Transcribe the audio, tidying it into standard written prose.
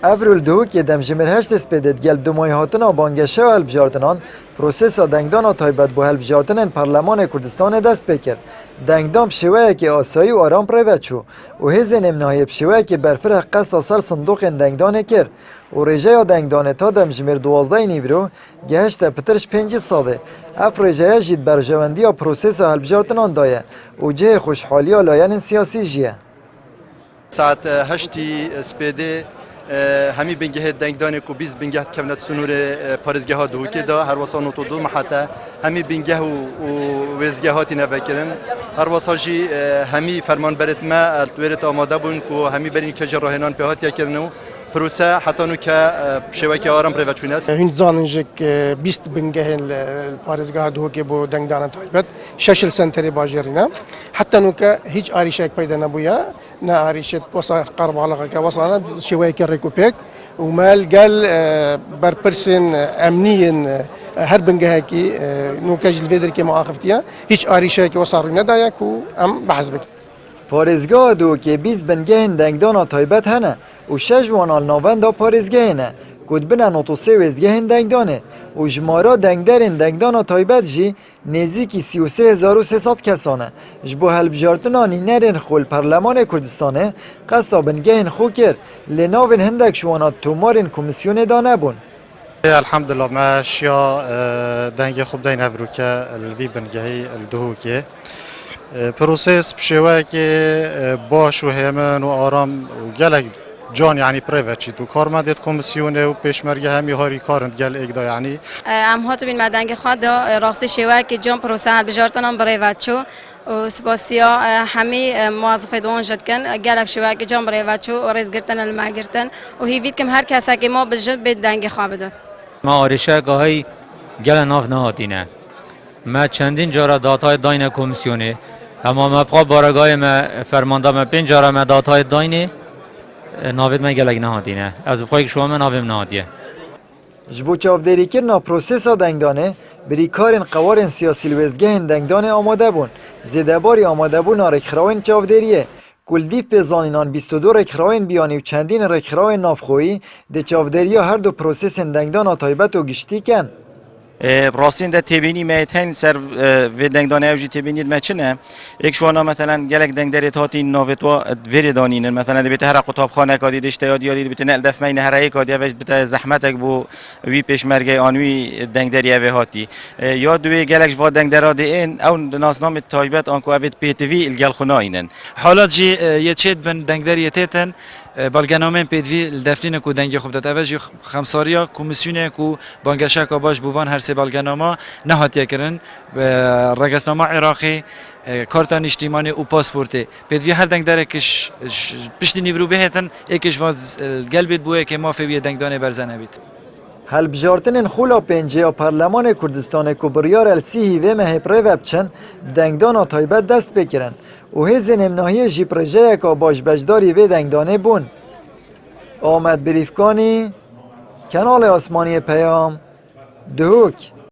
افرول دو که دم جمر هشت سپیدت گل دو ماه هاتنا بانگشه و هلبجارتنان پروسس دنگدان تایبت با هلبجارتنن پارلمان کردستان دست بکر. دنگدام شوه که آسایی و آرام پروید شو و هزین امنایی بشوه که برفر قصد سر صندوق دنگدان کر و رجای دنگدان تا دم جمر 12 نیورو گهشت پترش 5 ساله. اف رجای جید برجواندی و پروسس هلبجارتنان دایه و جه خوشحالی و لاین سیاسی جیه. ساعت 8 سپیده همی بنگه دنگدان کو 20 بنگه کمنت سنور پارزگاه ها دو که دا هر واسه نوتو دو محطه همی بنگه و وزگه هاتی نفکرن هر واسه جی همی فرمان برد ما التویرت آماده بون کو همی برین که جراهنان به هاتی کرنو پروسه حتی نو که شوکی آرام پروچونه است. هند زاننجک 20 بنگه پارزگاه دو که بو دنگدان تایبت ششل سنتری باجرینا حتی نو که هیچ آریشک پیدا نبوده نه عریشت وصل قرب علاقة كوصلنا شوية كريكوبيك ومال قال بربرسن أمنيا هربن جهكي نوكاج الفيدر كمؤاخفتيا هيج عريشة كوصارنا دايك وأم بحسبك. پارێزگا دو که 20 بنگهên dengdana taybet hene û 6 wan navenda parêzgehê ne ku dibine 93 wêzgehên dengdanê û ji mara dengderên dengdana taybet jî nêzîkî 33300 kesan e. Ji bo helbijartina nînerên xwe li Perlemanê Kurdistanê qesta bingehên xwe kir lê navên hindek ji wana tomarên komîsyonê da nebûn. Elhamdülillah meşya dengê xwe bidayîn hevroke li vî bingehî li Duhokê. پروسس بشوی که باش و همان و آرام و گلک جان یعنی پروچی تو کارمندت کمیسیونه و پیشمرگ همی هاری کارند گل اگدا یعنی ام هاتو بین مدنگ خود راستی شوی که جان پروسه هل بجارتنم پروچو و سپاسیا همی موظف دوان جد کن گلک شوی که جان پروچو و ریز گرتن المعگرتن و هیوید کم هر کسی که ما بجد به دنگ خواه بداد. ما آرشه گاهی گل ناف نهاتینه. ما چندین جارا داتای داینه کمیسیونه اما مبقا بارگاه ما فرمانده ما 5 جارا ما داتای داینه ناوید ما گلگ نهادینه از بخوای که شما ما ناویم نهادیه جبو چاودری کرنا پروسسا دنگدانه بری کارن قوارن سیاسی لوزگهن دنگدانه آماده بون زیده باری آماده بون رکخراوین چاودریه کلدیف به زانینان 22 رکخراوین بیانی و چندین رکخراوین نافخویی ده چاودریا هر دو پروسس دنگدان تایبت و گشتی کن راستین ده تبینی میتین سر و دنگدانه اوجی تبینید مچنه یک شوانا مثلا گلک دنگداری تاتی نوتوا ویردانین مثلا ده هر قطاب خانه کادی دشته یادی بده نل دفمین هر یک کادی اوج بده زحمتک بو وی پیشمرگی آنوی دنگداری اوی هاتی یا دوی گلک جوا دنگدارا ده این او ناسنام تایبت آنکو اوید پی تی وی الگل خناینن حالات جی یچید بن دنگداری تیتن بالگنامه پیدوی دفنین کو دنگی خوب داد اوج خمساریا کمیسیونه کو بانگشه کا باش بوان هر سه بالگنامه نهاتیه کرن رگسنامه عراقی کارتان اجتماعی و پاسپورتی پیدوی هر دنگداره کش پشت نیورو بهتن یکیش واز قلبت بوده که ما فی دنگدانه برزنه بید هلبجارتنên xula pêncêya Parlemanê Kurdistanê ku biryar elsîhî vê mehêprê ve biçin dengdana taybet dest pê kirin û hêzên emnahiyê jî projeyeka başbeşdarî vê dengdanê bûn. Amed Birîfkanî, Kanalê Asmaniyê Peyam, Duhok.